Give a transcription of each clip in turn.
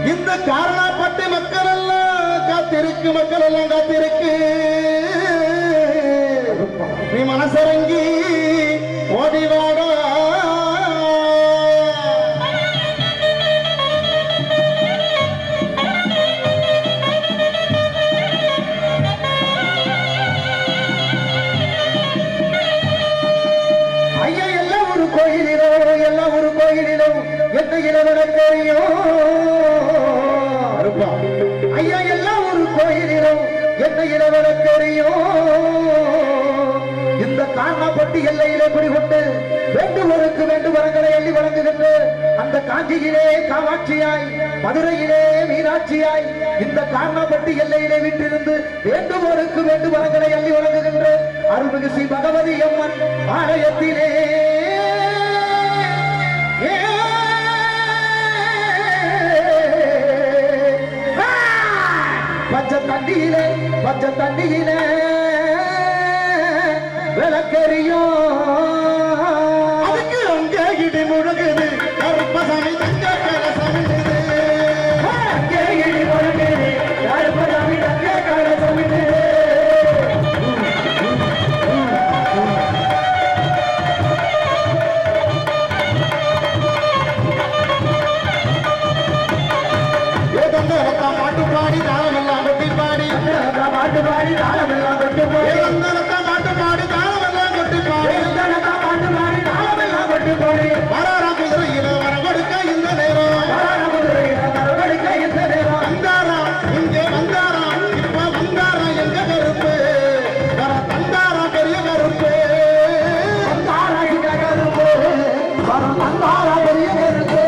இந்த காரணப்பட்டு மக்கள் எல்லாம் காத்திருக்கு நீ மனசரங்கி ஓடிவாடா ஐயா எல்லாம் ஒரு கோயிலிலும் என்ன இளவரம் தெரியும் ஐயா எல்லாம் ஒரு கோயிலிலும் என்ன இளவரம் தெரியும் இந்த காரணப்பட்டு எல்லையிலே குடிகொண்டு வேண்டுவோருக்கு வேண்டு வரங்களை எள்ளி வழங்குகின்ற அந்த காஞ்சியிலே காமாட்சியாய் மதுரையிலே மீனாட்சியாய் இந்த காரணப்பட்டு எல்லையிலே விட்டிருந்து வேண்டுவோருக்கு வேண்டு வரங்களை எள்ளி வழங்குகின்ற அருள்மிகு ஸ்ரீ பகவதி அம்மன் ஆலயத்திலே பச்சை தண்ணியிலே விளக்கெரியும் அதுக்கு அங்கே இடி முழங்குது கருப்பசாமி தங்க கலசமிடுது அங்கே இடி முழங்குது கருப்பசாமி தங்க கலசமிடுது மாட்டு பாடி தாளமெல்லாம் கொட்டி பாடி மாட்டு பாடி தாளமெல்லாம் கொட்டி பாடி மாட்டு பாடி தாளமெல்லாம் கொட்டி பாடி மாட்டு பாடி தாளமெல்லாம் கொட்டி பாடி வராரா குதிரையில வர கொடுக்க இந்த நேரம் வராரா குதிரையில வர கொடுக்க இந்த நேரம் வந்தாரா இங்கே வந்தாரா இப்ப வந்தாரா எங்க கருப்பு வர தந்தாரா பெரிய கருப்பு வந்தாரா இங்க கருப்பு வர தந்தாரா பெரிய கருப்பு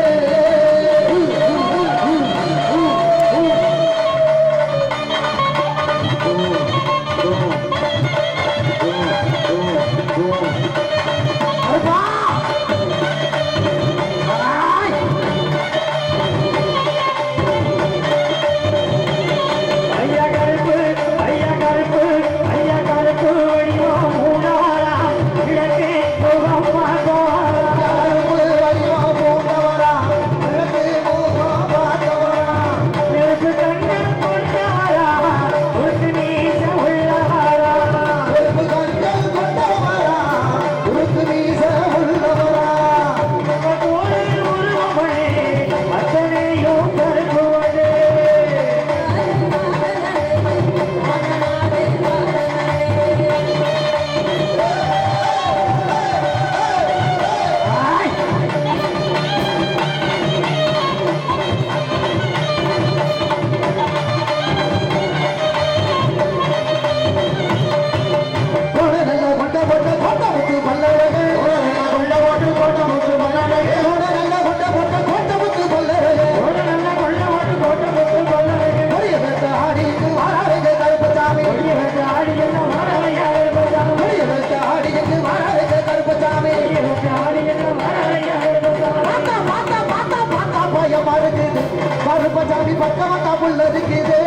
கருப்பசாமி பக்கமா புள்ளரிக்குது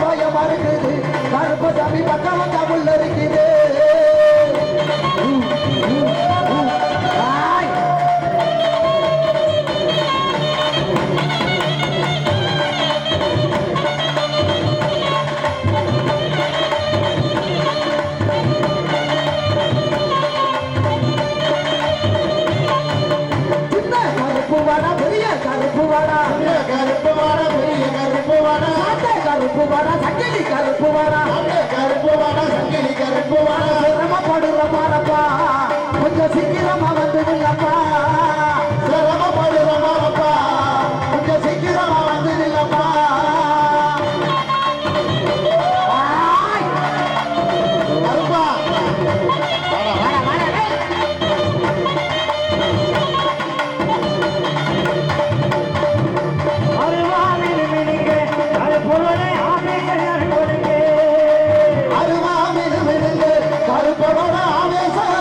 பயமா இருக்குது கருப்பசாமி பக்கமா புள்ளரிக்குது கருப்பு வாடா பெரிய கருப்பு வாடா கருப்பு வாடா சங்கிலி கருப்பு வாடா சிரமப்படுற மாறப்பா கொஞ்சம் சீக்கிரமா வந்து நில்லப்பா சிரமப்படுற மாறப்பா கொஞ்சம் சீக்கிரமா வந்து நில்லப்பா கருப்பா கருப்போட ஆவேசம்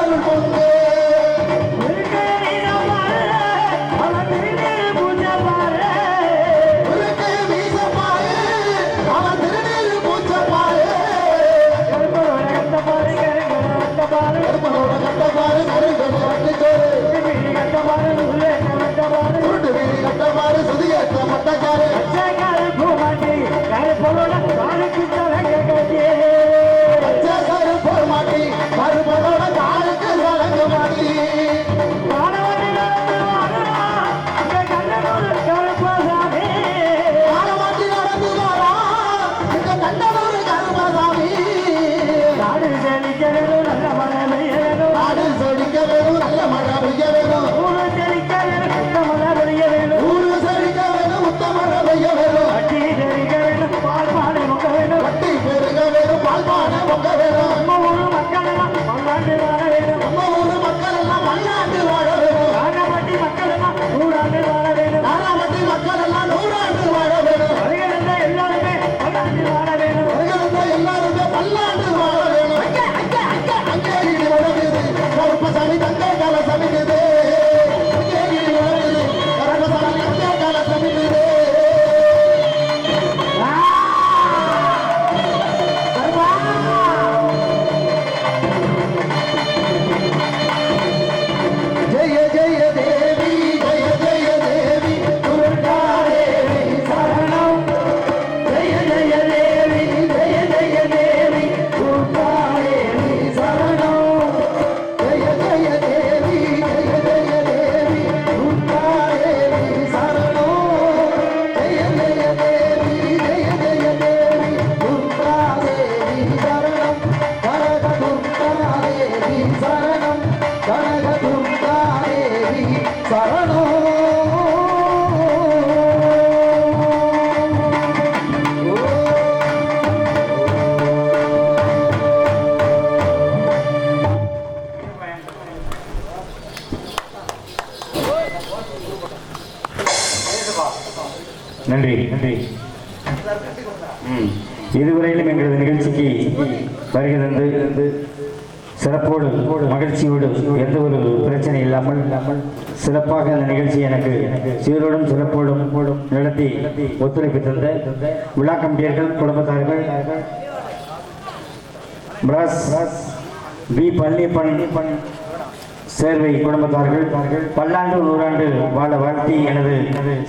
நன்றி நன்றி. இதுவரையிலும் எங்களது நிகழ்ச்சிக்கு வருகை தந்து சிறப்போடு மகிழ்ச்சியோடு எந்த ஒரு பிரச்சனை இல்லாமல் சிறப்பாக அந்த நிகழ்ச்சி எனக்கு சீரோடும் சிறப்போடும் நடத்தி ஒத்துழைப்பு தந்த விழா கமிட்டியர்கள், குடும்பத்தார்கள், பிராஸ் பி பழனியப்பன் சேர்வை குடும்பத்தார்கள் பல்லாண்டு நூறாண்டு வாழ வாழ்த்தி எனது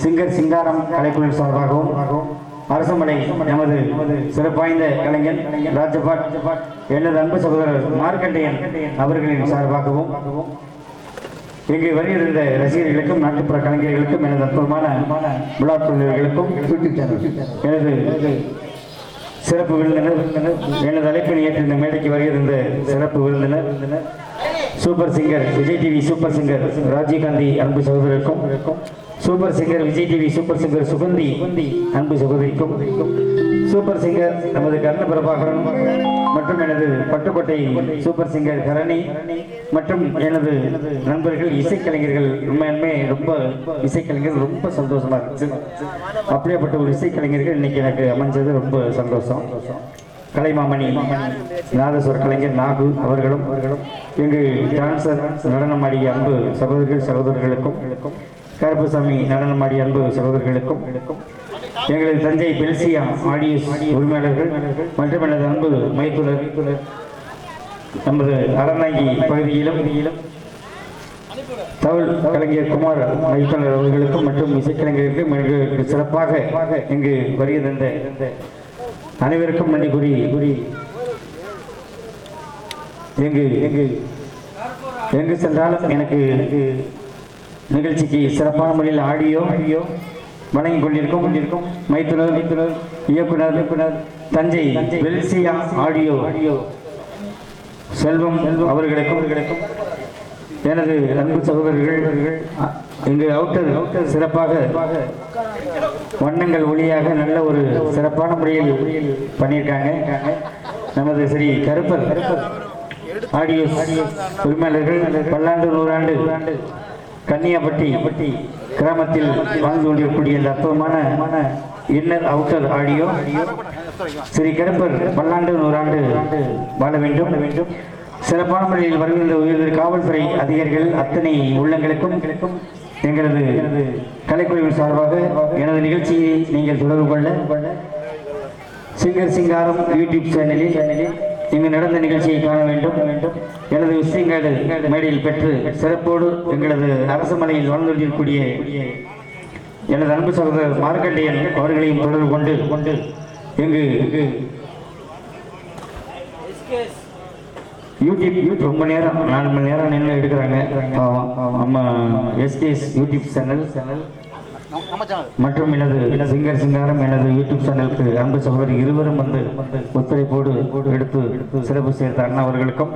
சிங்கர் சிங்காரம் கலைக்குழு சார்பாகவும் அரசமலை நமது சிறப்பாய்ந்த கலைஞர் ராஜபாட் எனது அன்பு சகோதரர் மார்க்கண்டேயன் அவர்களின் சார்பாகவும் இங்கு வருகின்ற ரசிகர்களுக்கும் நாட்டுப்புற கலைஞர்களுக்கும் எனது அற்புதமான விழாக்குழுவினர்களுக்கும் எனது சிறப்பு விருந்தினர் எனது அழைப்பினை ஏற்று இந்த மேடைக்கு வருகின்ற சிறப்பு விருந்தினர் super singer Vijay TV super singer Rajiv Gandhi அன்பு சகோதரருக்கும் super singer Vijay TV super singer Suganthi அன்பு சகோதரிக்கும் சூப்பர் சிங்கர் நமது கர்ண பிரபாகரன் மற்றும் எனது பட்டுக்கோட்டை சூப்பர் சிங்கர் கரணி மற்றும் எனது நண்பர்கள் இசைக்கலைஞர்கள் உண்மையுமே ரொம்ப இசைக்கலைஞர்கள் ரொம்ப சந்தோஷமா இருந்துச்சு. அப்படியேப்பட்ட ஒரு இசைக்கலைஞர்கள் இன்னைக்கு எனக்கு அமைஞ்சது ரொம்ப சந்தோஷம். கலைமாமணி நாதஸ்வர கலைஞர் நாகு அவர்களும் இங்கு டான்சர் நடனமாடிய அன்பு சகோதரர்களுக்கும் கருப்புசாமி நடனமாடிய அன்பு சகோதரர்களுக்கும் எங்களது தஞ்சை பெல்சியா ஆடியோ உரிமையாளர்கள் மற்றும் எனது அன்பு மைத்துனர் நமது அறநாங்கி பகுதியிலும் தமிழ் கலைஞர் குமார் மைத்துனர் அவர்களுக்கும் மற்றும் இசைக்கலைஞருக்கும் எங்களுக்கு சிறப்பாக இங்கு வருகை தந்த அனைவருக்கும் நன்றி கூறி எங்கு சென்றாலும் எனக்கு நிகழ்ச்சிக்கு சிறப்பான முறையில் ஆடியோ வழங்கி கொண்டிருக்கும் மைத்துனர் இயக்குனர் தஞ்சை வெல்சியா ஆடியோ செல்வம் அவர்களுக்கும் எனது அன்பு சகோதரர்கள் இங்கு அவுட்டர் சிறப்பாக வண்ணங்கள் ஒளியாக நல்ல ஒரு சிறப்பான முறையில் பண்ணியிருக்காங்க. நமது ஸ்ரீ கருப்பர் ஆடியோ உரிமையாளர்கள் பல்லாண்டு நூறாண்டு கன்னியாப்பட்டி கிராமத்தில் வாழ்ந்து கொண்டிருக்கக்கூடிய இந்த அற்புதமான இன்னர் அவுட்டர் ஆடியோ ஸ்ரீ கருப்பர் பல்லாண்டு நூறாண்டு வாழ வேண்டும். சிறப்பான முறையில் வருகின்ற உயர்ந்த காவல்துறை அதிகாரிகள் அத்தனை உள்ளங்களுக்கும் எங்களது கலைக்குழுவின் சார்பாக எனது நிகழ்ச்சியை நீங்கள் தொடர்பு கொள்ள சிங்கர் சிங்காரம் யூடியூப் சேனலில் இங்கு நடந்த நிகழ்ச்சியை காண வேண்டும். எனது விஷயங்கள் மேடையில் பெற்று சிறப்போடு எங்களது அரசமலையில் வாழ்ந்திருக்கக்கூடிய எனது அன்பு சகோதரர் மார்க்கண்டேயன் அவர்களையும் தொடர்பு கொண்டு இங்கு யூடியூப் ரொம்ப நேரம் 4 மணி நேரம் நின்று எடுக்கிறாங்க. நம்ம எஸ்கேஎஸ் யூடியூப் சேனல் மற்றும் எனது சிங்கர் சிங்காரம் எனது யூடியூப் சேனலுக்கு அன்பு சகோதரி இருவரும் வந்து ஒத்துழைப்போடு எடுத்து சிறப்பு சேர்த்த அண்ணா அவர்களுக்கும்